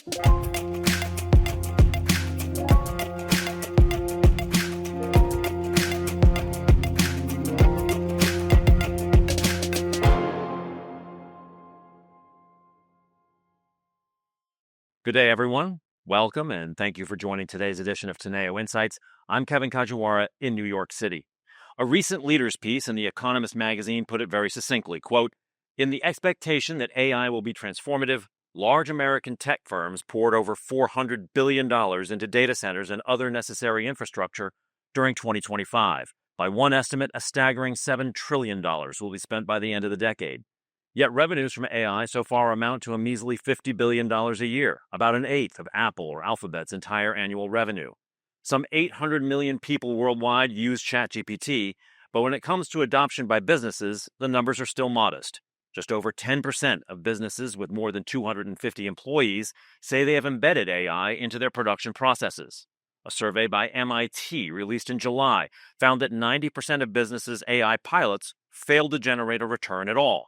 Good day, everyone. Welcome, and thank you for joining today's edition of Teneo Insights. I'm Kevin Kajiwara in New York City. A recent leaders piece in The Economist magazine put it very succinctly, quote, "In the expectation that AI will be transformative, large American tech firms poured over $400 billion into data centers and other necessary infrastructure during 2025. By one estimate, a staggering $7 trillion will be spent by the end of the decade. Yet revenues from AI so far amount to a measly $50 billion a year, about an eighth of Apple or Alphabet's entire annual revenue. Some 800 million people worldwide use ChatGPT, but when it comes to adoption by businesses, the numbers are still modest. Just over 10% of businesses with more than 250 employees say they have embedded AI into their production processes. A survey by MIT released in July found that 90% of businesses' AI pilots failed to generate a return at all.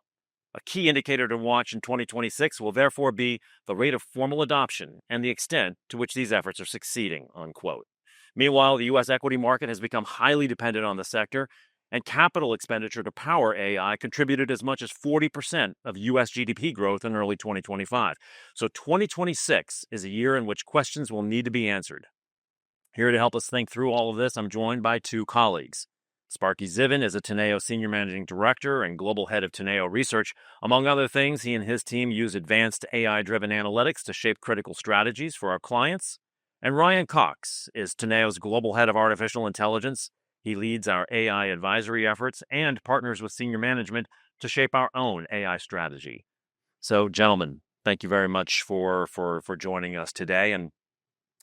A key indicator to watch in 2026 will therefore be the rate of formal adoption and the extent to which these efforts are succeeding, unquote. Meanwhile, the U.S. equity market has become highly dependent on the sector, and capital expenditure to power AI contributed as much as 40% of U.S. GDP growth in early 2025. So 2026 is a year in which questions will need to be answered. Here to help us think through all of this, I'm joined by two colleagues. Sparky Zivin is a Teneo Senior Managing Director and Global Head of Teneo Research. Among other things, he and his team use advanced AI-driven analytics to shape critical strategies for our clients. And Ryan Cox is Teneo's Global Head of Artificial Intelligence. He leads our AI advisory efforts and partners with senior management to shape our own AI strategy. So, gentlemen, thank you very much for joining us today. And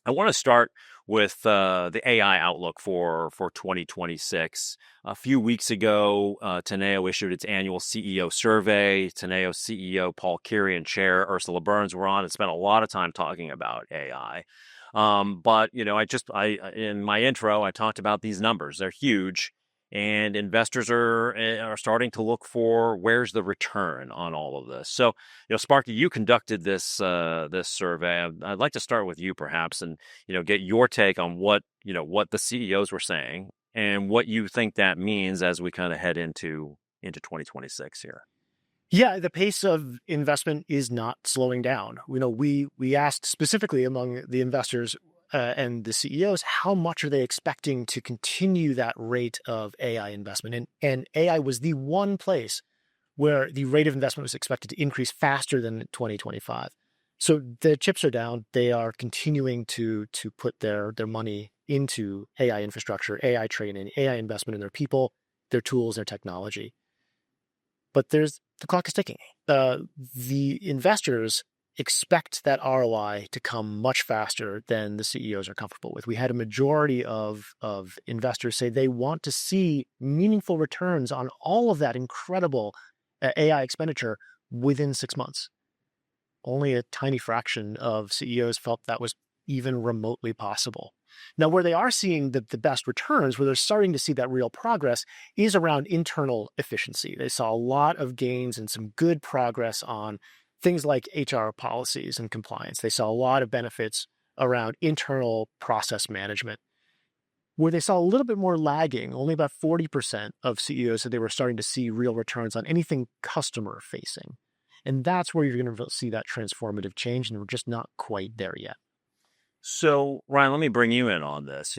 I want to start with the AI outlook for 2026. A few weeks ago, Teneo issued its annual CEO survey. Teneo CEO Paul Keary and Chair Ursula Burns were on and spent a lot of time talking about AI. But in my intro, I talked about these numbers. They're huge, and investors are starting to look for where's the return on all of this. So, Sparky, you conducted this survey. I'd like to start with you, perhaps, and get your take on what the CEOs were saying and what you think that means as we kind of head into 2026 here. Yeah, the pace of investment is not slowing down. We asked specifically among the investors and the CEOs, how much are they expecting to continue that rate of AI investment? And AI was the one place where the rate of investment was expected to increase faster than 2025. So the chips are down. They are continuing to put their money into AI infrastructure, AI training, AI investment in their people, their tools, their technology. But the clock is ticking. The investors expect that ROI to come much faster than the CEOs are comfortable with. We had a majority of investors say they want to see meaningful returns on all of that incredible AI expenditure within 6 months. Only a tiny fraction of CEOs felt that was even remotely possible. Now, where they are seeing the best returns, where they're starting to see that real progress, is around internal efficiency. They saw a lot of gains and some good progress on things like HR policies and compliance. They saw a lot of benefits around internal process management. Where they saw a little bit more lagging, only about 40% of CEOs said they were starting to see real returns on anything customer facing. And that's where you're going to see that transformative change, and we're just not quite there yet. So, Ryan, let me bring you in on this,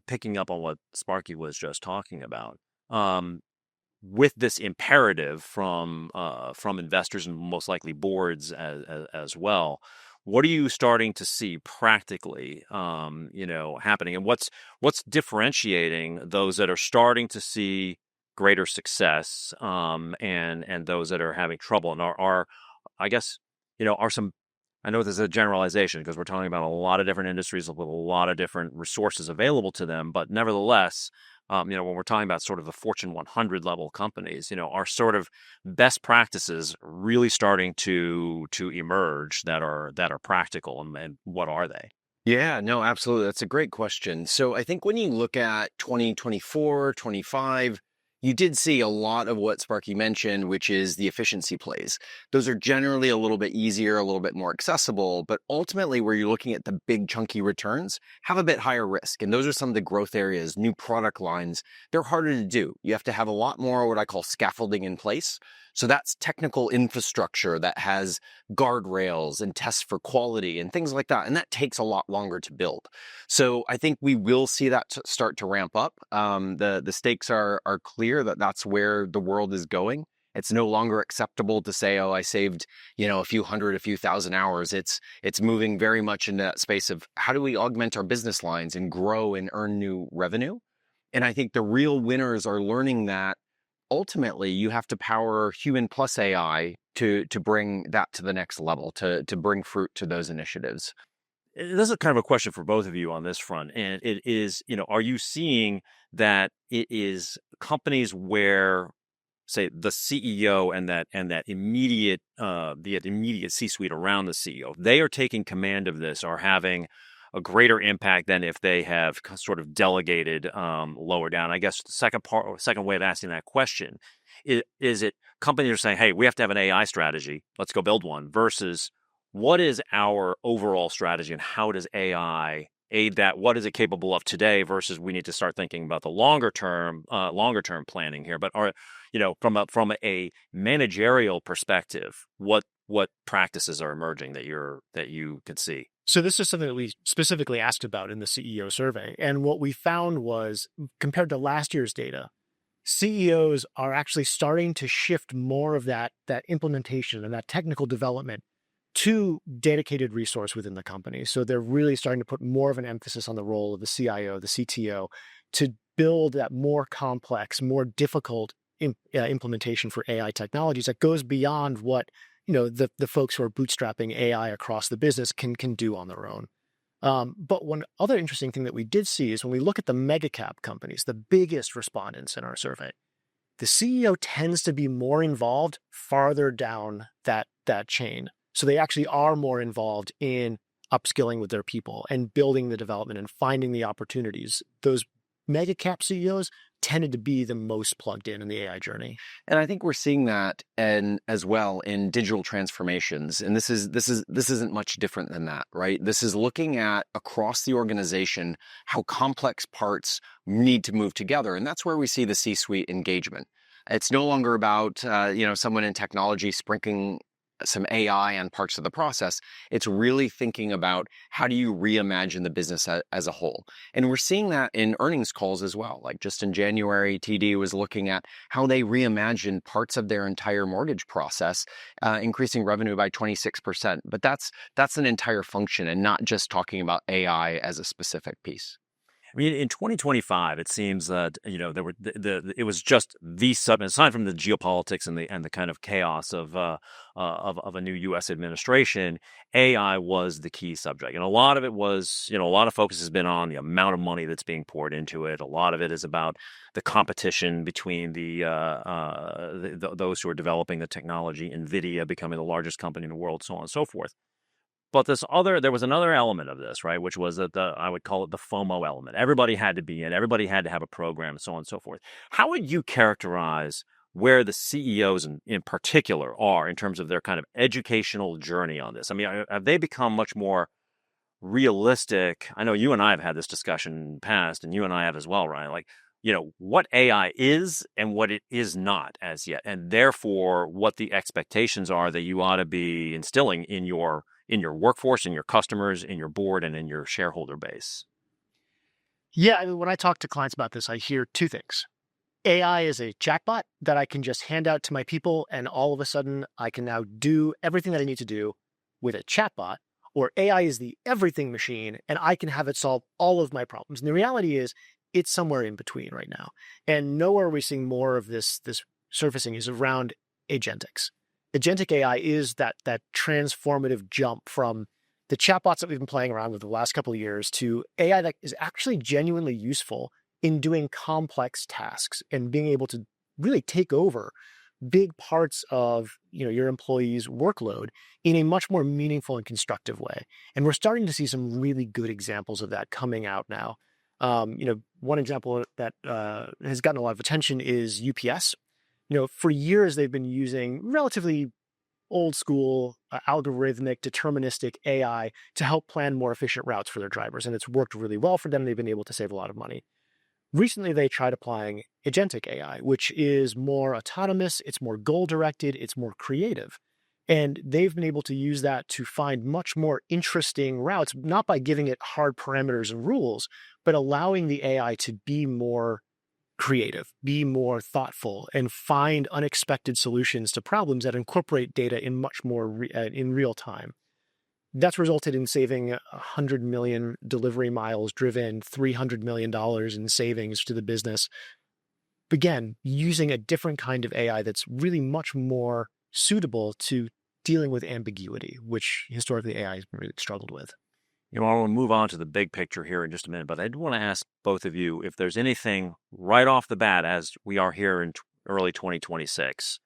picking up on what Sparky was just talking about. With this imperative from investors and most likely boards as well, what are you starting to see practically, happening, and what's differentiating those that are starting to see greater success, and those that are having trouble, and are some. I know this is a generalization because we're talking about a lot of different industries with a lot of different resources available to them, but nevertheless, when we're talking about sort of the Fortune 100 level companies, are sort of best practices really starting to emerge that are practical, and what are they? Yeah, no, absolutely. That's a great question. So I think when you look at 2024, 25, You did see a lot of what Sparky mentioned, which is the efficiency plays. Those are generally a little bit easier, a little bit more accessible, but ultimately where you're looking at the big chunky returns have a bit higher risk. And those are some of the growth areas, new product lines. They're harder to do. You have to have a lot more what I call scaffolding in place. So that's technical infrastructure that has guardrails and tests for quality and things like that. And that takes a lot longer to build. So I think we will see that start to ramp up. The stakes are clear that that's where the world is going. It's no longer acceptable to say, oh, I saved, a few hundred, a few thousand hours. It's moving very much into that space of how do we augment our business lines and grow and earn new revenue? And I think the real winners are learning that ultimately you have to power human plus AI to bring that to the next level, to bring fruit to those initiatives. This is kind of a question for both of you on this front. And it is, are you seeing that it is companies where, say, the CEO and that immediate the immediate C-suite around the CEO, they are taking command of this, are having a greater impact than if they have sort of delegated lower down? I guess the second way of asking that question is it companies are saying, hey, we have to have an AI strategy, let's go build one, versus what is our overall strategy and how does AI aid that? What is it capable of today versus we need to start thinking about the longer term planning here? But from a managerial perspective, what practices are emerging that you can see? So this is something that we specifically asked about in the CEO survey. And what we found was, compared to last year's data, CEOs are actually starting to shift more of that implementation and that technical development to dedicated resource within the company. So they're really starting to put more of an emphasis on the role of the CIO, the CTO, to build that more complex, more difficult implementation for AI technologies that goes beyond what the folks who are bootstrapping AI across the business can do on their own. But one other interesting thing that we did see is when we look at the mega cap companies, the biggest respondents in our survey, the CEO tends to be more involved farther down that chain. So they actually are more involved in upskilling with their people and building the development and finding the opportunities. Those mega cap CEOs tended to be the most plugged in the AI journey. And I think we're seeing that as well in digital transformations. And this isn't much different than that, right? This is looking at across the organization how complex parts need to move together. And that's where we see the C-suite engagement. It's no longer about someone in technology sprinkling some AI on parts of the process. It's really thinking about how do you reimagine the business as a whole. And we're seeing that in earnings calls as well. Like just in January, TD was looking at how they reimagined parts of their entire mortgage process, increasing revenue by 26%. But that's an entire function and not just talking about AI as a specific piece. I mean, in 2025, it seems that there were it was just the aside from the geopolitics and the kind of chaos of a new U.S. administration, AI was the key subject, and a lot of it was a lot of focus has been on the amount of money that's being poured into it. A lot of it is about the competition between those who are developing the technology, NVIDIA becoming the largest company in the world, so on and so forth. But there was another element of this, right, which was that I would call it the FOMO element. Everybody had to be in, everybody had to have a program, and so on and so forth. How would you characterize where the CEOs in particular are in terms of their kind of educational journey on this? I mean, have they become much more realistic? I know you and I have had this discussion in the past, and you and I have as well, Ryan. Like, what AI is and what it is not as yet, and therefore what the expectations are that you ought to be instilling in your workforce, in your customers, in your board, and in your shareholder base. Yeah, I mean, when I talk to clients about this, I hear two things. AI is a chatbot that I can just hand out to my people, and all of a sudden I can now do everything that I need to do with a chatbot, or AI is the everything machine, and I can have it solve all of my problems. And the reality is it's somewhere in between right now. And nowhere we're seeing more of this surfacing is around agentics. Agentic AI is that transformative jump from the chatbots that we've been playing around with the last couple of years to AI that is actually genuinely useful in doing complex tasks and being able to really take over big parts of your employees' workload in a much more meaningful and constructive way. And we're starting to see some really good examples of that coming out now. One example that has gotten a lot of attention is UPS. For years they've been using relatively old school algorithmic deterministic AI to help plan more efficient routes for their drivers, and it's worked really well for them. They've been able to save a lot of money. Recently, they tried applying agentic AI, which is more autonomous, it's more goal-directed, it's more creative. And they've been able to use that to find much more interesting routes, not by giving it hard parameters and rules, but allowing the AI to be more creative, be more thoughtful, and find unexpected solutions to problems that incorporate data in much more in real time. That's resulted in saving 100 million delivery miles driven, $300 million in savings to the business. Again, using a different kind of AI that's really much more suitable to dealing with ambiguity, which historically AI has really struggled with. I want to move on to the big picture here in just a minute, but I do want to ask both of you if there's anything right off the bat as we are here in early 2026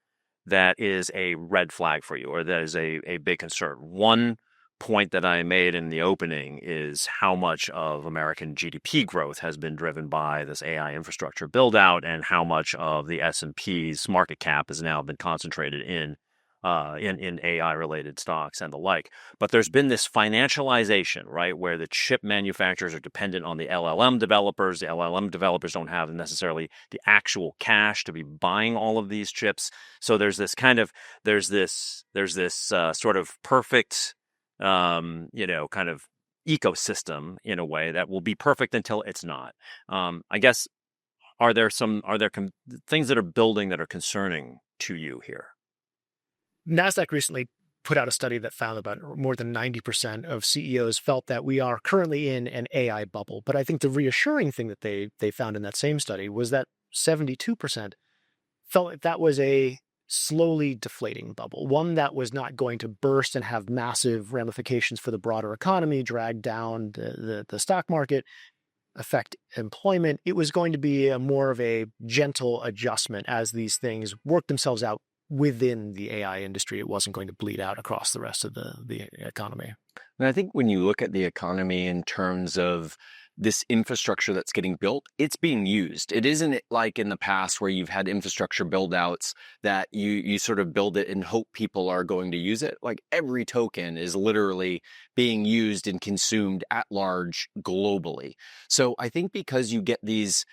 that is a red flag for you or that is a big concern. One point that I made in the opening is how much of American GDP growth has been driven by this AI infrastructure build out and how much of the S&P's market cap has now been concentrated in AI related stocks and the like. But there's been this financialization, right, where the chip manufacturers are dependent on the LLM developers. The LLM developers don't have necessarily the actual cash to be buying all of these chips. So there's this sort of perfect, kind of ecosystem in a way that will be perfect until it's not. I guess, are there things that are building that are concerning to you here? NASDAQ recently put out a study that found about more than 90% of CEOs felt that we are currently in an AI bubble. But I think the reassuring thing that they found in that same study was that 72% felt that was a slowly deflating bubble, one that was not going to burst and have massive ramifications for the broader economy, drag down the stock market, affect employment. It was going to be more of a gentle adjustment as these things work themselves out within the AI industry. It wasn't going to bleed out across the rest of the economy. And I think when you look at the economy in terms of this infrastructure that's getting built, it's being used. It isn't like in the past where you've had infrastructure build outs that you sort of build it and hope people are going to use it. Like every token is literally being used and consumed at large globally. So I think because you get these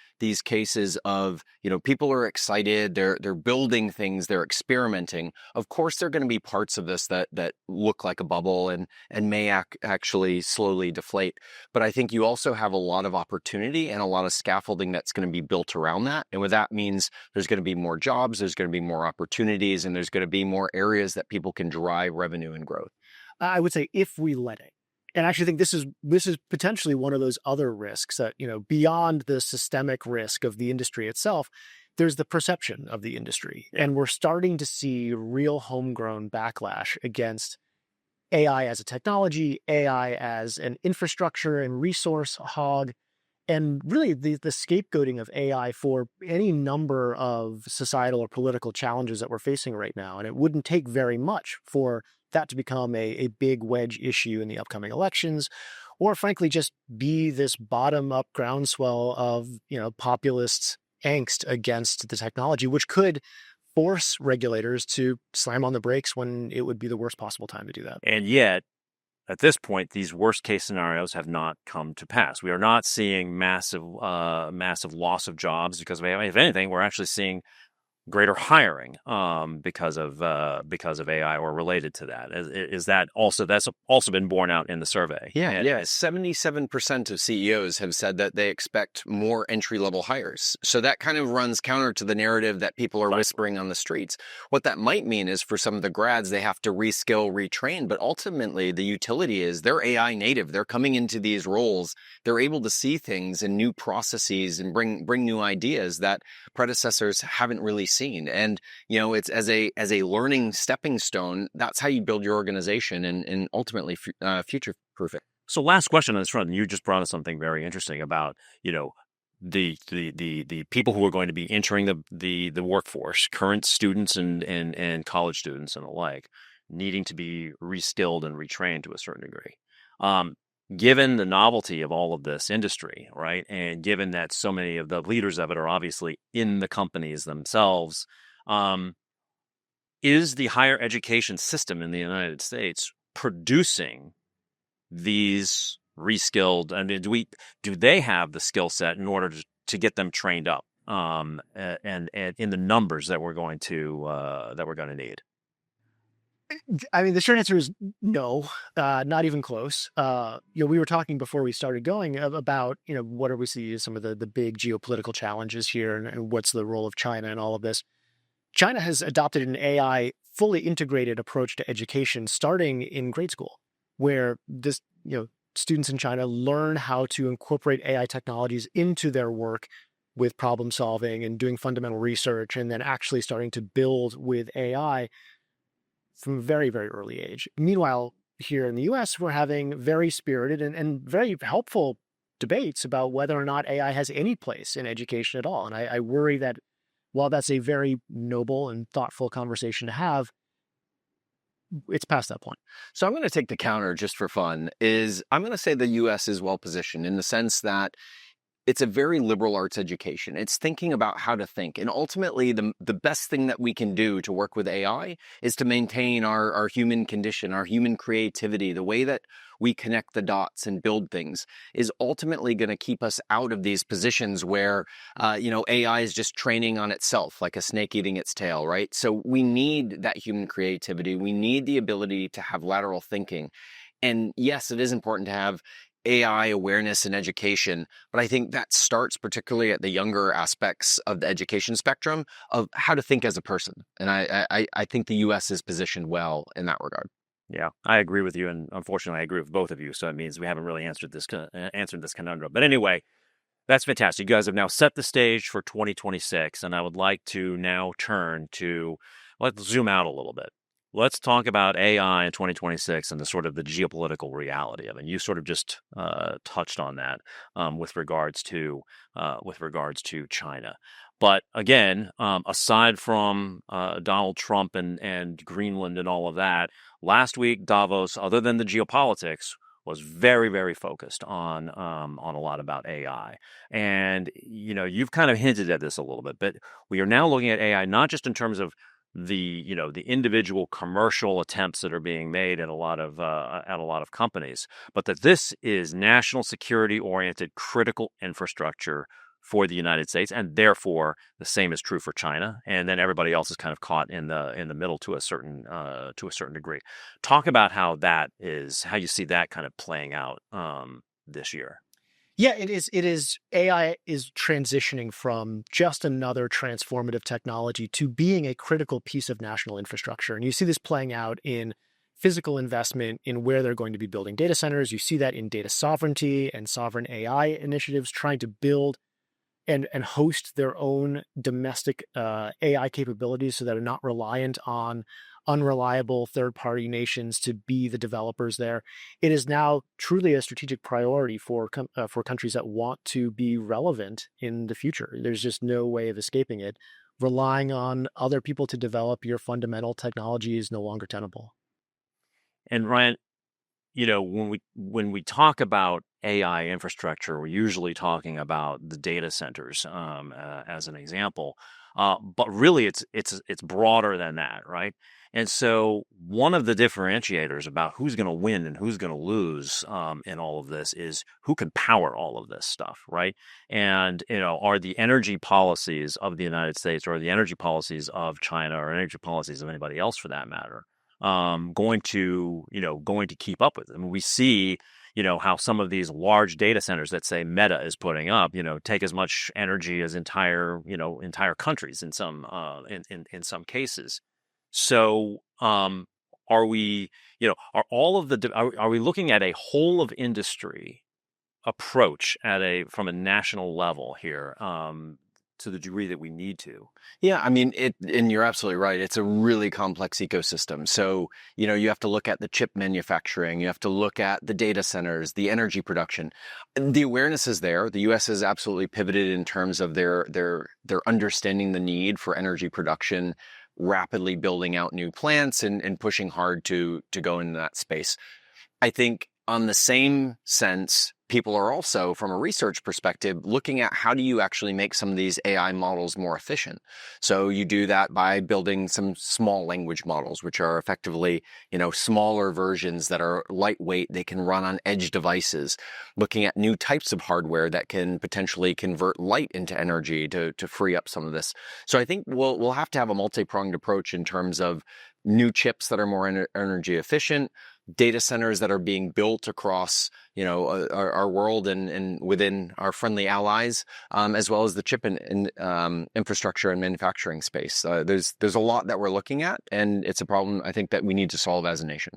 cases of, people are excited, they're building things, they're experimenting. Of course, there are going to be parts of this that look like a bubble and may actually slowly deflate. But I think you also have a lot of opportunity and a lot of scaffolding that's going to be built around that. And what that means, there's going to be more jobs, there's going to be more opportunities, and there's going to be more areas that people can drive revenue and growth. I would say if we let it. And I actually think this is potentially one of those other risks that, beyond the systemic risk of the industry itself, there's the perception of the industry. And we're starting to see real homegrown backlash against AI as a technology, AI as an infrastructure and resource hog, and really the scapegoating of AI for any number of societal or political challenges that we're facing right now. And it wouldn't take very much for that to become a big wedge issue in the upcoming elections, or frankly, just be this bottom-up groundswell of, populist angst against the technology, which could force regulators to slam on the brakes when it would be the worst possible time to do that. And yet, at this point, these worst case scenarios have not come to pass. We are not seeing massive loss of jobs because of AI. If anything, we're actually seeing greater hiring because of AI or related to that. Is that also that's also been borne out in the survey? Yeah. 77% of CEOs have said that they expect more entry-level hires. So that kind of runs counter to the narrative that people are whispering on the streets. What that might mean is for some of the grads, they have to reskill, retrain, but ultimately the utility is they're AI native. They're coming into these roles. They're able to see things and new processes and bring new ideas that predecessors haven't really seen. And, it's as a learning stepping stone, that's how you build your organization and ultimately future proof it. So last question on this front, and you just brought us something very interesting about, the people who are going to be entering the workforce, current students and college students and the like, needing to be reskilled and retrained to a certain degree. given the novelty of all of this industry, right, and given that so many of the leaders of it are obviously in the companies themselves, is the higher education system in the United States producing these reskilled? I mean, do they have the skill set in order to get them trained up, and in the numbers that we're going to need? I mean, the short answer is no, not even close. We were talking before we started going about, what are we see as some of the big geopolitical challenges here, and what's the role of China in all of this. China has adopted an AI fully integrated approach to education starting in grade school, where students in China learn how to incorporate AI technologies into their work with problem solving and doing fundamental research, and then actually starting to build with AI from a very, very early age. Meanwhile, here in the US, we're having very spirited and very helpful debates about whether or not AI has any place in education at all. And I worry that while that's a very noble and thoughtful conversation to have, it's past that point. So I'm going to take the counter just for fun. I'm going to say the US is well positioned in the sense that it's a very liberal arts education. It's thinking about how to think. And ultimately, the best thing that we can do to work with AI is to maintain our human condition, our human creativity, the way that we connect the dots and build things is ultimately going to keep us out of these positions where, AI is just training on itself, like a snake eating its tail, right? So we need that human creativity. We need the ability to have lateral thinking. And yes, it is important to have AI awareness and education, but I think that starts particularly at the younger aspects of the education spectrum of how to think as a person. And I think the U.S. is positioned well in that regard. Yeah, I agree with you, and unfortunately, I agree with both of you. So it means we haven't really answered this conundrum. But anyway, that's fantastic. You guys have now set the stage for 2026, and I would like to now let's zoom out a little bit. Let's talk about AI in 2026 and the geopolitical reality of it. And you sort of just touched on that with regards to China. But again, aside from Donald Trump and Greenland and all of that, last week Davos, other than the geopolitics, was very, very focused on a lot about AI. And you've kind of hinted at this a little bit, but we are now looking at AI not just in terms of the individual commercial attempts that are being made at a lot of companies, but that this is national security oriented critical infrastructure for the United States, and therefore the same is true for China, and then everybody else is kind of caught in the middle to a certain degree. Talk about how you see that kind of playing out this year. Yeah, it is. AI is transitioning from just another transformative technology to being a critical piece of national infrastructure. And you see this playing out in physical investment in where they're going to be building data centers. You see that in data sovereignty and sovereign AI initiatives trying to build and host their own domestic AI capabilities so that are not reliant on unreliable third-party nations to be the developers there. It is now truly a strategic priority for countries that want to be relevant in the future. There's just no way of escaping it. Relying on other people to develop your fundamental technology is no longer tenable. And Ryan, when we talk about AI infrastructure, we're usually talking about the data centers as an example, but really it's broader than that, right? And so one of the differentiators about who's going to win and who's going to lose in all of this is who can power all of this stuff, right? And are the energy policies of the United States or the energy policies of China or energy policies of anybody else for that matter going to keep up with it? I mean, we see how some of these large data centers that say Meta is putting up take as much energy as entire countries in some cases. So are we are we looking at a whole of industry approach from a national level here to the degree that we need to? Yeah, I mean, and you're absolutely right. It's a really complex ecosystem. So, you have to look at the chip manufacturing, you have to look at the data centers, the energy production. The awareness is there. The US has absolutely pivoted in terms of their understanding the need for energy production, rapidly building out new plants and pushing hard to go into that space. I think on the same sense, people are also, from a research perspective, looking at how do you actually make some of these AI models more efficient. So you do that by building some small language models, which are effectively, smaller versions that are lightweight. They can run on edge devices, looking at new types of hardware that can potentially convert light into energy to free up some of this. So I think we'll have to have a multi-pronged approach in terms of new chips that are more energy efficient, data centers that are being built across, our world and within our friendly allies, as well as the chip and infrastructure and manufacturing space. There's a lot that we're looking at, and it's a problem I think that we need to solve as a nation.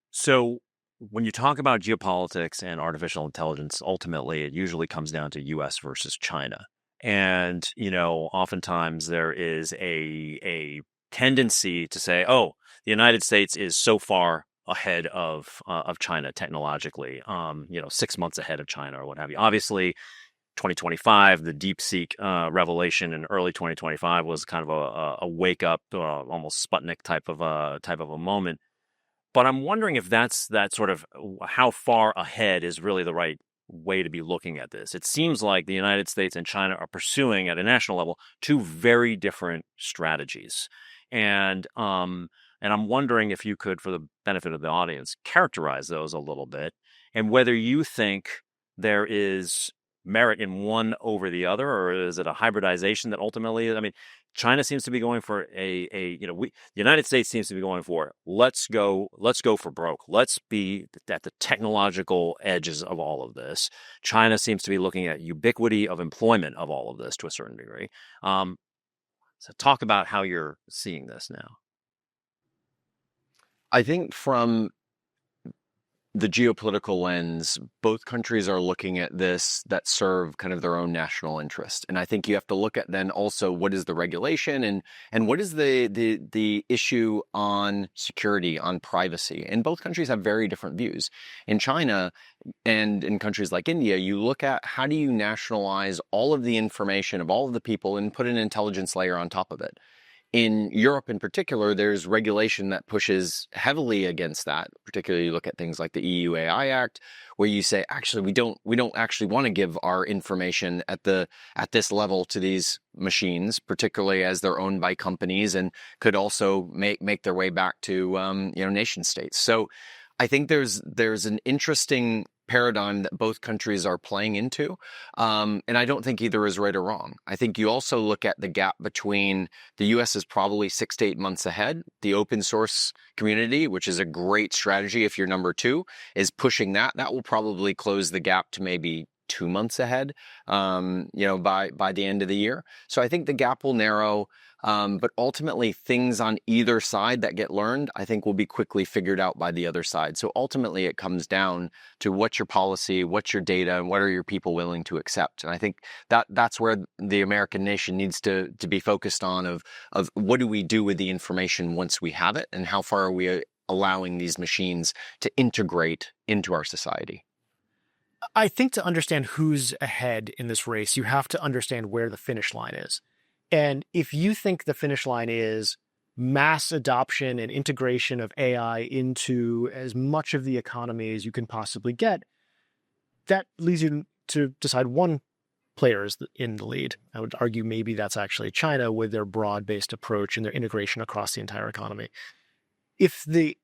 So when you talk about geopolitics and artificial intelligence, ultimately it usually comes down to U.S. versus China. And, oftentimes there is a tendency to say, oh, the United States is so far ahead of China technologically, 6 months ahead of China or what have you. Obviously, 2025, the DeepSeek revelation in early 2025 was kind of a wake up, almost Sputnik type of a moment. But I'm wondering if that's that sort of how far ahead is really the right way to be looking at this. It seems like the United States and China are pursuing at a national level two very different strategies. And I'm wondering if you could, for the benefit of the audience, characterize those a little bit and whether you think there is merit in one over the other, or is it a hybridization that ultimately, China seems to be going for the United States seems to be going for, let's go for broke. Let's be at the technological edges of all of this. China seems to be looking at ubiquity of employment of all of this to a certain degree. So talk about how you're seeing this now. I think from the geopolitical lens, both countries are looking at this that serve kind of their own national interest. And I think you have to look at then also what is the regulation and what is the issue on security, on privacy. And both countries have very different views. In China and in countries like India, you look at how do you nationalize all of the information of all of the people and put an intelligence layer on top of it. In Europe in particular, there's regulation that pushes heavily against that. Particularly, you look at things like the EU AI Act, where you say, actually, we don't actually want to give our information at this level to these machines, particularly as they're owned by companies and could also make their way back to nation states. So I think there's an interesting paradigm that both countries are playing into. And I don't think either is right or wrong. I think you also look at the gap between the US is probably 6 to 8 months ahead. The open source community, which is a great strategy if you're number two, is pushing that. That will probably close the gap to maybe 2 months ahead, by the end of the year. So I think the gap will narrow. But ultimately, things on either side that get learned, I think will be quickly figured out by the other side. So ultimately, it comes down to what's your policy, what's your data, and what are your people willing to accept. And I think that's where the American nation needs to be focused on of what do we do with the information once we have it, and how far are we allowing these machines to integrate into our society. I think to understand who's ahead in this race, you have to understand where the finish line is. And if you think the finish line is mass adoption and integration of AI into as much of the economy as you can possibly get, that leads you to decide one player is in the lead. I would argue maybe that's actually China with their broad-based approach and their integration across the entire economy. If the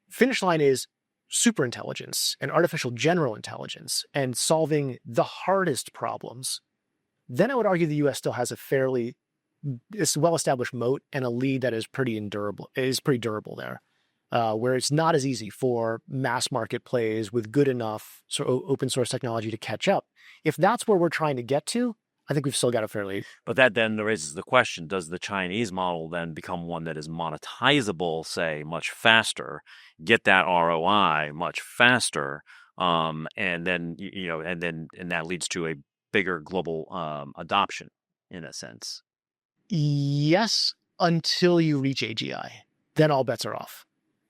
finish line is superintelligence and artificial general intelligence and solving the hardest problems, then I would argue the US still has a fairly well-established moat and a lead that is pretty durable there, where it's not as easy for mass market plays with good enough open source technology to catch up. If that's where we're trying to get to, I think we've still got a fair lead. But that then raises the question, does the Chinese model then become one that is monetizable, say, much faster, get that ROI much faster, and then, and that leads to a bigger global adoption in a sense? Yes, until you reach AGI. Then all bets are off,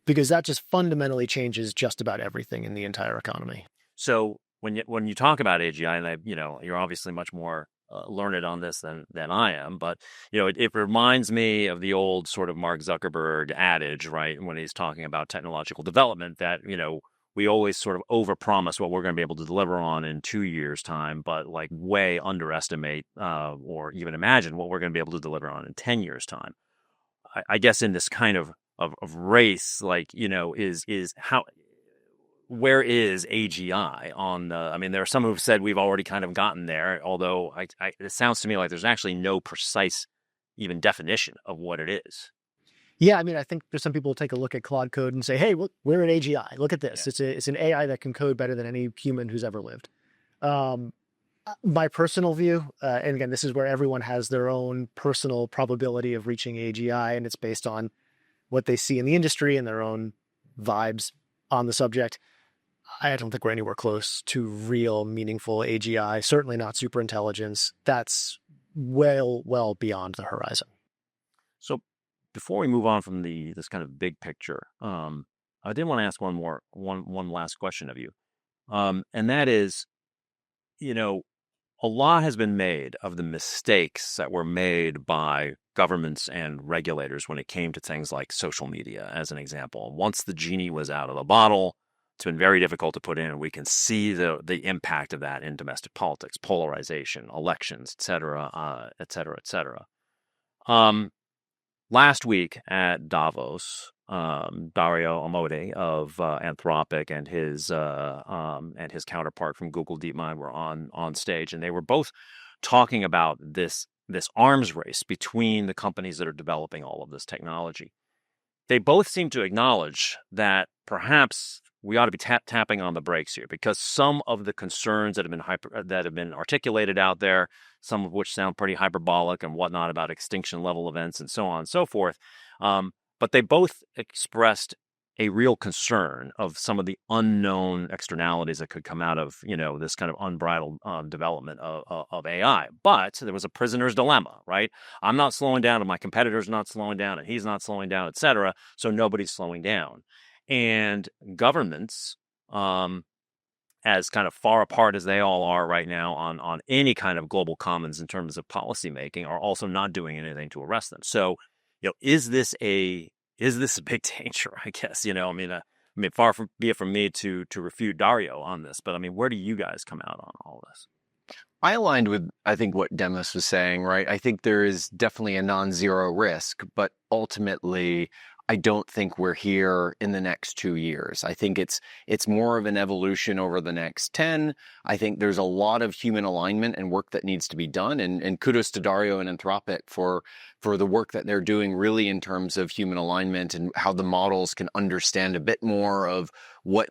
because that just fundamentally changes just about everything in the entire economy. So when you talk about AGI, and you're obviously much more learned on this than I am, but it reminds me of the old sort of Mark Zuckerberg adage, right? When he's talking about technological development, that we always sort of overpromise what we're going to be able to deliver on in 2 years' time, but like way underestimate or even imagine what we're going to be able to deliver on in 10 years' time. I guess in this kind of race, like, is how, where is AGI on the, I mean, there are some who've said we've already kind of gotten there, although it sounds to me like there's actually no precise even definition of what it is. Yeah, I mean, I think there's some people who take a look at Claude Code and say, "Hey, look, we're an AGI. Look at this. Yeah. It's an AI that can code better than any human who's ever lived." Um, my personal view, and again, this is where everyone has their own personal probability of reaching AGI, and it's based on what they see in the industry and their own vibes on the subject. I don't think we're anywhere close to real, meaningful AGI. Certainly not superintelligence. That's well beyond the horizon. So before we move on from this kind of big picture, I did want to ask one last question of you, and that is, a lot has been made of the mistakes that were made by governments and regulators when it came to things like social media, as an example. Once the genie was out of the bottle, it's been very difficult to put in. We can see the impact of that in domestic politics, polarization, elections, et cetera, et cetera, et cetera. Last week at Davos, Dario Amodei of Anthropic and his counterpart from Google DeepMind were on stage, and they were both talking about this arms race between the companies that are developing all of this technology. They both seem to acknowledge that perhaps we ought to be tapping on the brakes here, because some of the concerns that have been articulated out there, some of which sound pretty hyperbolic and whatnot about extinction level events and so on and so forth, but they both expressed a real concern of some of the unknown externalities that could come out of this kind of unbridled development of AI. But there was a prisoner's dilemma, right? I'm not slowing down, and my competitor's not slowing down, and he's not slowing down, et cetera. So nobody's slowing down. And governments, as kind of far apart as they all are right now on any kind of global commons in terms of policymaking, are also not doing anything to arrest them. So, is this a big danger? I guess, I mean, far from be it from me to refute Dario on this, but I mean, where do you guys come out on all this? I aligned with, I think, what Demis was saying, right? I think there is definitely a non-zero risk, but ultimately, I don't think we're here in the next 2 years. I think it's more of an evolution over the next 10. I think there's a lot of human alignment and work that needs to be done. And kudos to Dario and Anthropic for the work that they're doing, really, in terms of human alignment and how the models can understand a bit more of what,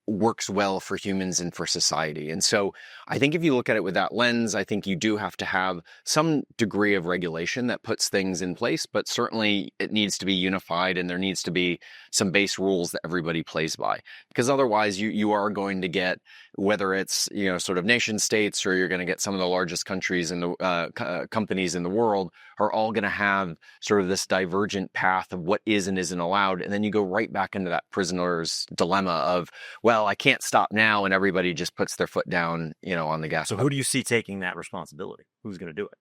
works well for humans and for society. And so I think if you look at it with that lens, I think you do have to have some degree of regulation that puts things in place, but certainly it needs to be unified, and there needs to be some base rules that everybody plays by, because otherwise you are going to get, whether it's, sort of nation states, or you're going to get some of the largest countries in the companies in the world are all going to have sort of this divergent path of what is and isn't allowed. And then you go right back into that prisoner's dilemma of, well, I can't stop now, and everybody just puts their foot down, on the gas. So who do you see taking that responsibility? Who's going to do it?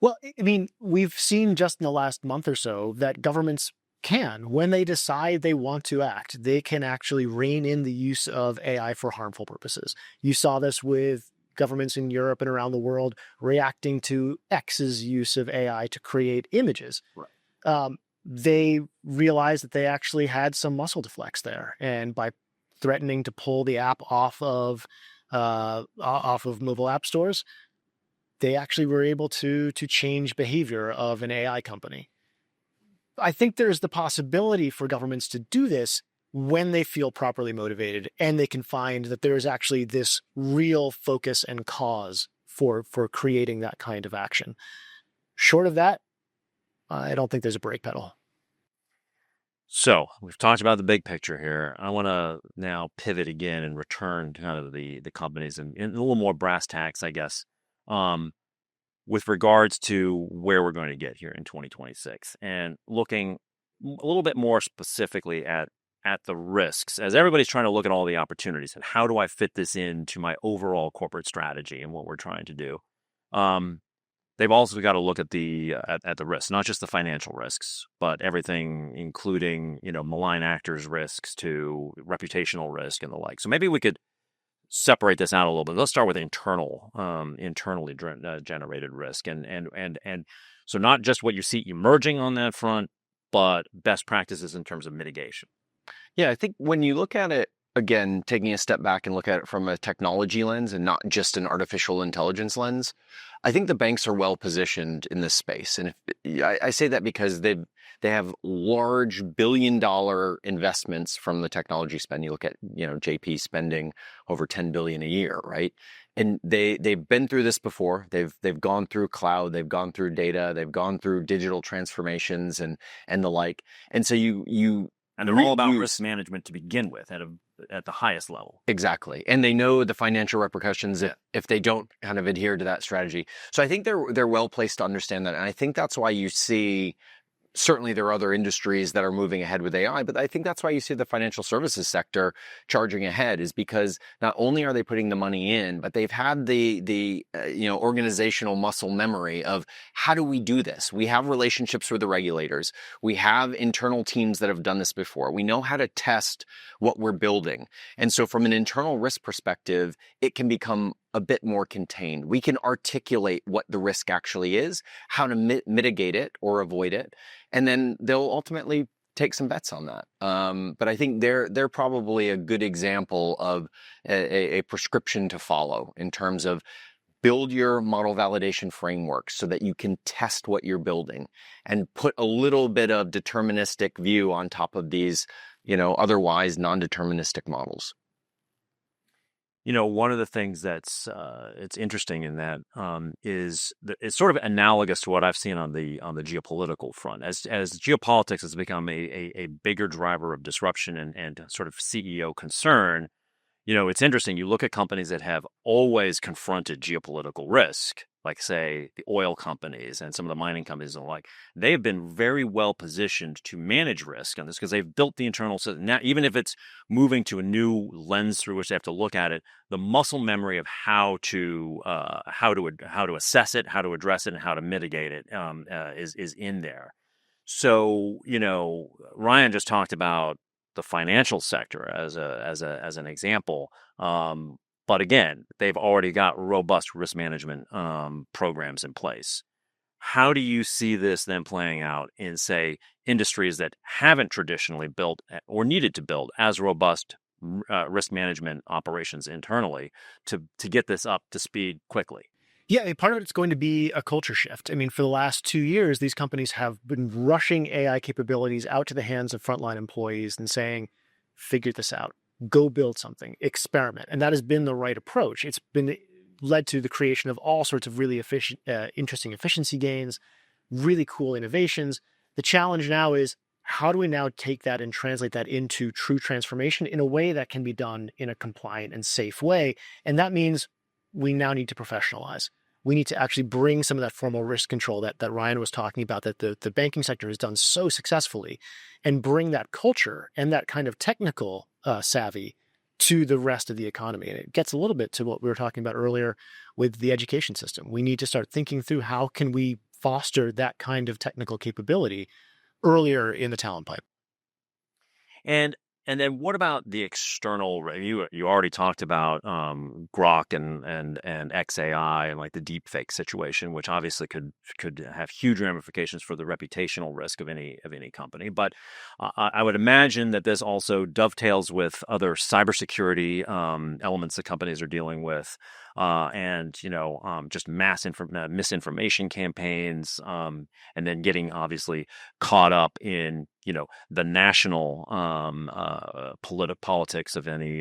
Well, I mean, we've seen just in the last month or so that governments can, when they decide they want to act, they can actually rein in the use of AI for harmful purposes. You saw this with governments in Europe and around the world reacting to X's use of AI to create images. Right. They realized that they actually had some muscle to flex there, and by threatening to pull the app off of mobile app stores, they actually were able to change behavior of an AI company. I think there's the possibility for governments to do this when they feel properly motivated, and they can find that there is actually this real focus and cause for creating that kind of action. Short of that, I don't think there's a brake pedal. So we've talked about the big picture here. I want to now pivot again and return to kind of the companies and a little more brass tacks, I guess, with regards to where we're going to get here in 2026, and looking a little bit more specifically at the risks, as everybody's trying to look at all the opportunities and how do I fit this into my overall corporate strategy and what we're trying to do. they've also got to look at the risks, not just the financial risks, but everything, including malign actors risks to reputational risk and the like. So maybe we could separate this out a little bit. Let's start with internally generated risk, and so not just what you see emerging on that front, but best practices in terms of mitigation. Yeah, I think when you look at it, again, taking a step back and look at it from a technology lens and not just an artificial intelligence lens, I think the banks are well positioned in this space. And I say that because they have large billion-dollar investments from the technology spend. You look at JP spending over $10 billion a year, right? And they've been through this before. They've gone through cloud, they've gone through data, they've gone through digital transformations and the like. And so and they're all about risk management to begin with at the highest level. Exactly. And they know the financial repercussions if they don't kind of adhere to that strategy. So I think they're well placed to understand that. And I think that's why you see, certainly there are other industries that are moving ahead with AI, but I think that's why you see the financial services sector charging ahead, is because not only are they putting the money in, but they've had the organizational muscle memory of how do we do this? We have relationships with the regulators. We have internal teams that have done this before. We know how to test what we're building. And so from an internal risk perspective, it can become a bit more contained. We can articulate what the risk actually is, how to mitigate it or avoid it, and then they'll ultimately take some bets on that. But I think they're probably a good example of a prescription to follow in terms of build your model validation framework so that you can test what you're building and put a little bit of deterministic view on top of these, otherwise non-deterministic models. One of the things that's it's interesting in that is it's sort of analogous to what I've seen on the geopolitical front. As geopolitics has become a bigger driver of disruption and sort of CEO concern, it's interesting. You look at companies that have always confronted geopolitical risk, like, say, the oil companies and some of the mining companies and the like. They have been very well positioned to manage risk on this because they've built the internal system. Now, even if it's moving to a new lens through which they have to look at it, the muscle memory of how to assess it, how to address it, and how to mitigate it is in there. So, Ryan just talked about the financial sector as an example. But again, they've already got robust risk management programs in place. How do you see this then playing out in, say, industries that haven't traditionally built or needed to build as robust risk management operations internally to get this up to speed quickly? Yeah, part of it's going to be a culture shift. I mean, for the last 2 years, these companies have been rushing AI capabilities out to the hands of frontline employees and saying, figure this out, go build something, experiment. And that has been the right approach. It's been led to the creation of all sorts of really interesting efficiency gains, really cool innovations. The challenge now is, how do we now take that and translate that into true transformation in a way that can be done in a compliant and safe way? And that means we now need to professionalize. We need to actually bring some of that formal risk control that Ryan was talking about, that the banking sector has done so successfully, and bring that culture and that kind of technical savvy to the rest of the economy. And it gets a little bit to what we were talking about earlier with the education system. We need to start thinking through how can we foster that kind of technical capability earlier in the talent pipe. And then what about the external? You already talked about Grok and XAI and like the deepfake situation, which obviously could have huge ramifications for the reputational risk of any company. But I would imagine that this also dovetails with other cybersecurity elements that companies are dealing with, and just misinformation campaigns, and then getting obviously caught up in the national politics of any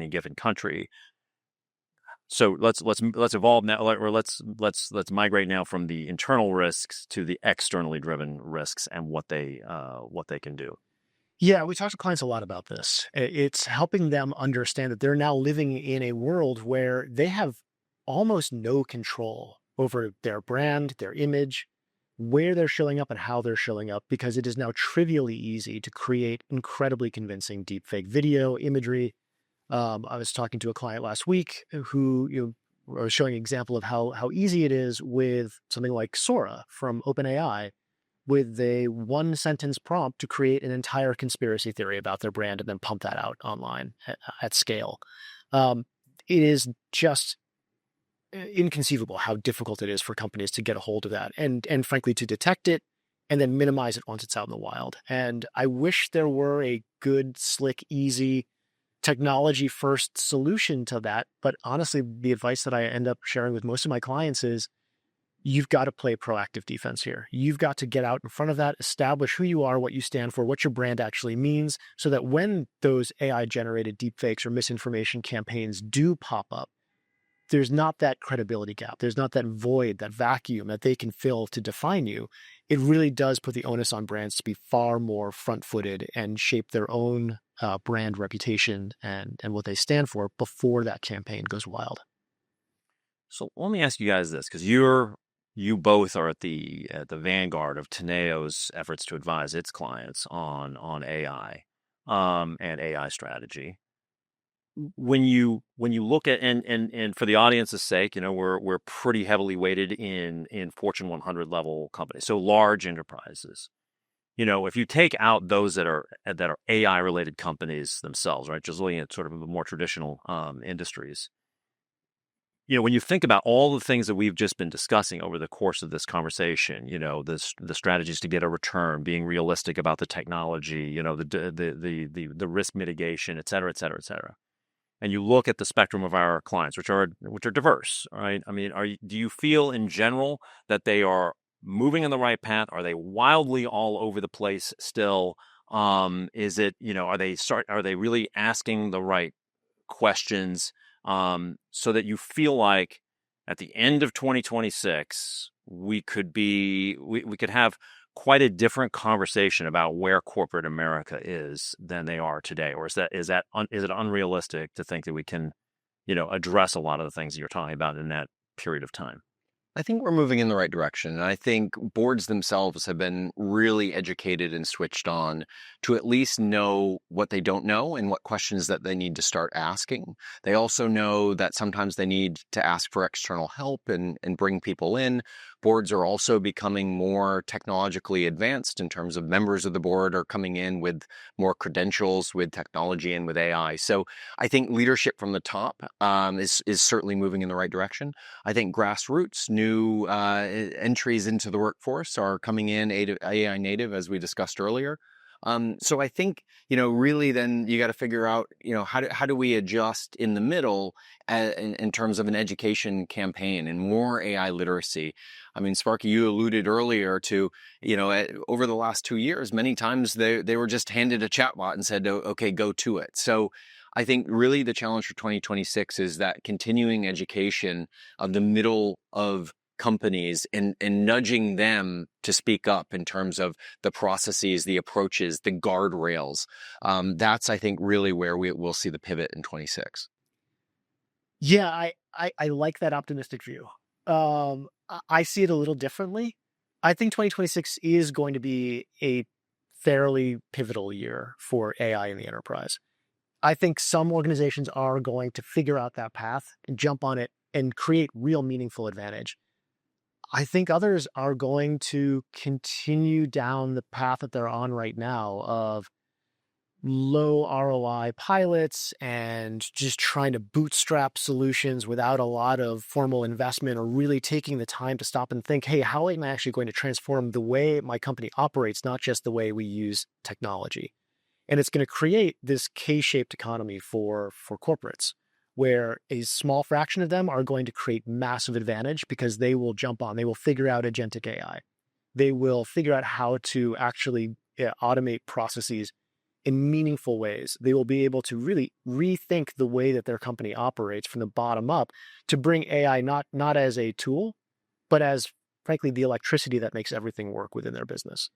given country. So let's evolve now, or let's migrate now from the internal risks to the externally driven risks and what they can do. Yeah, we talk to clients a lot about this. It's helping them understand that they're now living in a world where they have almost no control over their brand, their image, where they're showing up and how they're showing up, because it is now trivially easy to create incredibly convincing deepfake video imagery. I was talking to a client last week who I was showing an example of how easy it is with something like Sora from OpenAI, with a one sentence prompt to create an entire conspiracy theory about their brand and then pump that out online at scale. It is just inconceivable how difficult it is for companies to get a hold of that and frankly to detect it and then minimize it once it's out in the wild. And I wish there were a good, slick, easy technology first solution to that. But honestly, the advice that I end up sharing with most of my clients is you've got to play proactive defense here. You've got to get out in front of that, establish who you are, what you stand for, what your brand actually means, so that when those AI generated deepfakes or misinformation campaigns do pop up, there's not that credibility gap. There's not that void, that vacuum that they can fill to define you. It really does put the onus on brands to be far more front-footed and shape their own brand reputation and what they stand for before that campaign goes wild. So let me ask you guys this, because you both are at the vanguard of Teneo's efforts to advise its clients on AI and AI strategy. When you look at and for the audience's sake, we're pretty heavily weighted in Fortune 100 level companies, so large enterprises. If you take out those that are AI related companies themselves, right, just looking at sort of the more traditional industries. When you think about all the things that we've just been discussing over the course of this conversation, the strategies to get a return, being realistic about the technology, the risk mitigation, et cetera, et cetera, et cetera. And you look at the spectrum of our clients, which are diverse, right? I mean, do you feel in general that they are moving in the right path? Are they wildly all over the place still? Is it, are they really asking the right questions, so that you feel like at the end of 2026 we could have quite a different conversation about where corporate America is than they are today? Or is it unrealistic to think that we can, address a lot of the things that you're talking about in that period of time? I think we're moving in the right direction. And I think boards themselves have been really educated and switched on to at least know what they don't know and what questions that they need to start asking. They also know that sometimes they need to ask for external help and bring people in. Boards are also becoming more technologically advanced in terms of members of the board are coming in with more credentials with technology and with AI. So I think leadership from the top is certainly moving in the right direction. I think grassroots, new entries into the workforce are coming in AI native, as we discussed earlier. So I think, really then you got to figure out, how do we adjust in the middle in terms of an education campaign and more AI literacy? I mean, Sparky, you alluded earlier to, over the last 2 years, many times they were just handed a chatbot and said, "Oh, okay, go to it." So I think really the challenge for 2026 is that continuing education of the middle of companies and nudging them to speak up in terms of the processes, the approaches, the guardrails. That's, I think, really where we'll see the pivot in 26. Yeah, I like that optimistic view. I see it a little differently. I think 2026 is going to be a fairly pivotal year for AI in the enterprise. I think some organizations are going to figure out that path and jump on it and create real meaningful advantage. I think others are going to continue down the path that they're on right now of low ROI pilots and just trying to bootstrap solutions without a lot of formal investment or really taking the time to stop and think, hey, how am I actually going to transform the way my company operates, not just the way we use technology? And it's going to create this K-shaped economy for corporates, where a small fraction of them are going to create massive advantage because they will jump on, they will figure out agentic AI. They will figure out how to actually automate processes in meaningful ways. They will be able to really rethink the way that their company operates from the bottom up to bring AI not as a tool, but as, frankly, the electricity that makes everything work within their business.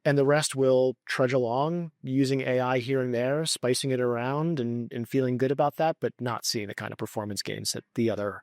And the rest will trudge along using AI here and there, spicing it around and feeling good about that, but not seeing the kind of performance gains that the other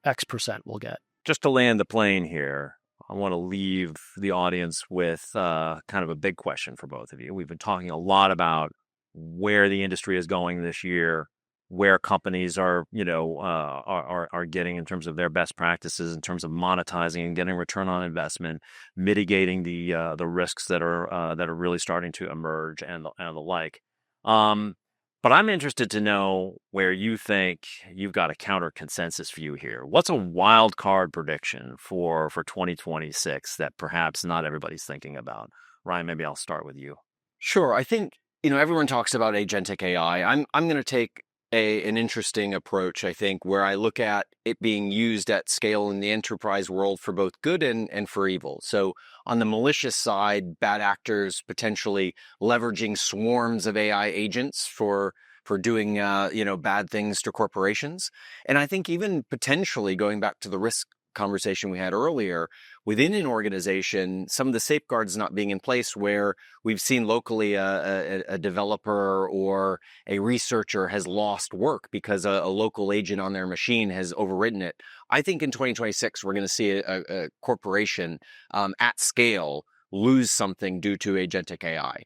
X% will get. Just to land the plane here, I want to leave the audience with kind of a big question for both of you. We've been talking a lot about where the industry is going this year, where companies are, are getting in terms of their best practices, in terms of monetizing and getting return on investment, mitigating the risks that are really starting to emerge and the like. But I'm interested to know where you think you've got a counter consensus view here. What's a wild card prediction for 2026 that perhaps not everybody's thinking about? Ryan, maybe I'll start with you. Sure. I think, everyone talks about agentic AI. I'm going to take an interesting approach, I think, where I look at it being used at scale in the enterprise world for both good and for evil. So on the malicious side, bad actors potentially leveraging swarms of AI agents for doing bad things to corporations. And I think even potentially going back to the risk conversation we had earlier, within an organization, some of the safeguards not being in place, where we've seen locally a developer or a researcher has lost work because a local agent on their machine has overwritten it. I think in 2026, we're going to see a corporation at scale lose something due to agentic AI.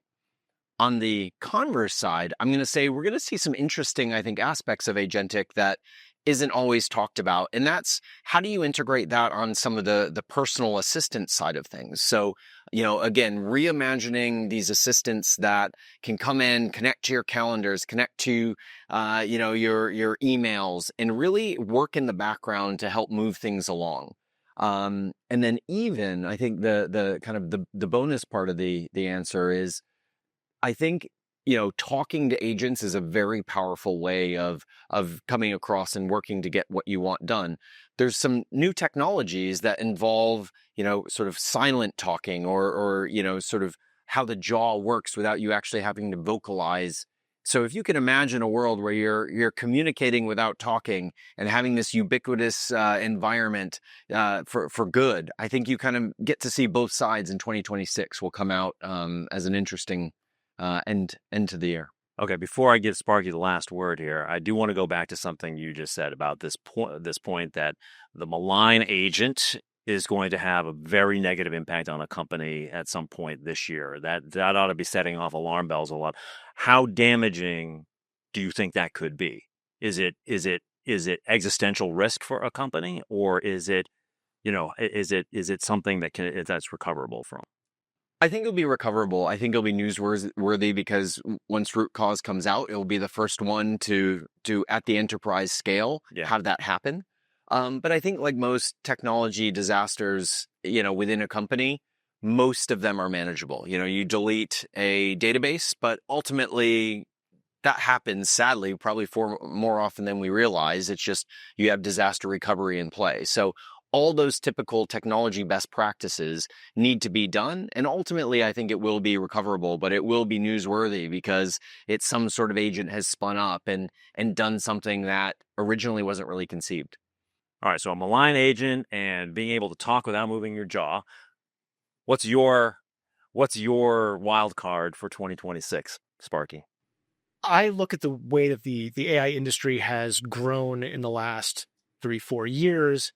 On the converse side, I'm going to say we're going to see some interesting, I think, aspects of agentic that isn't always talked about. And that's, how do you integrate that on some of the personal assistant side of things? So, again, reimagining these assistants that can come in, connect to your calendars, connect to, your emails, and really work in the background to help move things along. And then even, I think the kind of the bonus part of the answer is, I think, talking to agents is a very powerful way of coming across and working to get what you want done. There's some new technologies that involve, sort of silent talking or sort of how the jaw works without you actually having to vocalize. So if you can imagine a world where you're communicating without talking and having this ubiquitous environment for good, I think you kind of get to see both sides in 2026 will come out as an interesting end to the year. Okay, before I give Sparky the last word here, I do want to go back to something you just said about this point that the malign agent is going to have a very negative impact on a company at some point this year. That ought to be setting off alarm bells a lot. How damaging do you think that could be? Is it existential risk for a company, or is it something that's recoverable from? I think it'll be recoverable. I think it'll be newsworthy because once root cause comes out, it'll be the first one to at the enterprise scale have that happen. But I think, like most technology disasters, within a company, most of them are manageable. You delete a database, but ultimately that happens, sadly, probably more often than we realize. It's just you have disaster recovery in play. So all those typical technology best practices need to be done. And ultimately, I think it will be recoverable, but it will be newsworthy because it's some sort of agent has spun up and done something that originally wasn't really conceived. All right, so a malign agent and being able to talk without moving your jaw. What's your wild card for 2026, Sparky? I look at the way that the AI industry has grown in the last 3-4 years.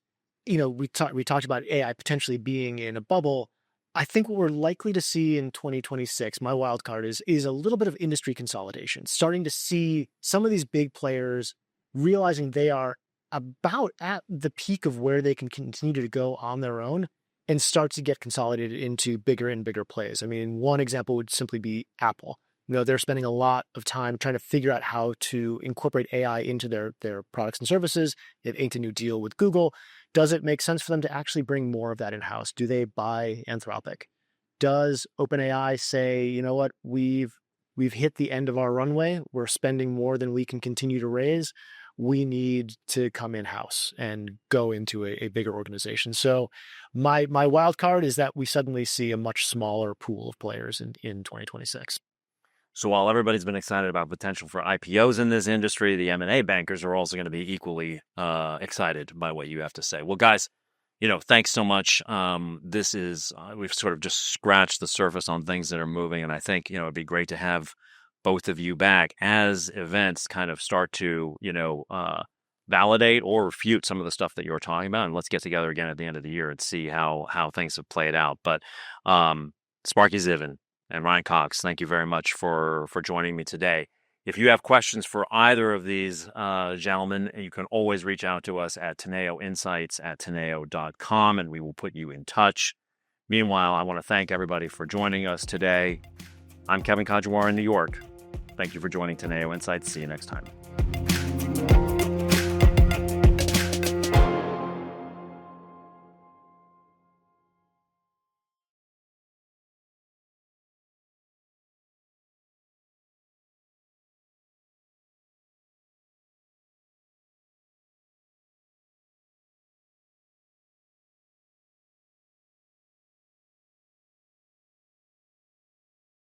We talked about AI potentially being in a bubble. I think what we're likely to see in 2026, my wild card is a little bit of industry consolidation, starting to see some of these big players realizing they are about at the peak of where they can continue to go on their own and start to get consolidated into bigger and bigger plays. I mean, one example would simply be Apple. They're spending a lot of time trying to figure out how to incorporate AI into their products and services. They've inked a new deal with Google. Does it make sense for them to actually bring more of that in-house? Do they buy Anthropic? Does OpenAI say, you know what, we've hit the end of our runway. We're spending more than we can continue to raise. We need to come in-house and go into a bigger organization. So my wild card is that we suddenly see a much smaller pool of players in 2026. So while everybody's been excited about potential for IPOs in this industry, the M&A bankers are also going to be equally excited by what you have to say. Well, guys, thanks so much. We've sort of just scratched the surface on things that are moving, and I think it'd be great to have both of you back as events kind of start to validate or refute some of the stuff that you're talking about, and let's get together again at the end of the year and see how things have played out. But Sparky Zivin and Ryan Cox, thank you very much for joining me today. If you have questions for either of these gentlemen, you can always reach out to us at Teneo Insights at teneo.com, and we will put you in touch. Meanwhile, I want to thank everybody for joining us today. I'm Kevin Kajiwara in New York. Thank you for joining Teneo Insights. See you next time.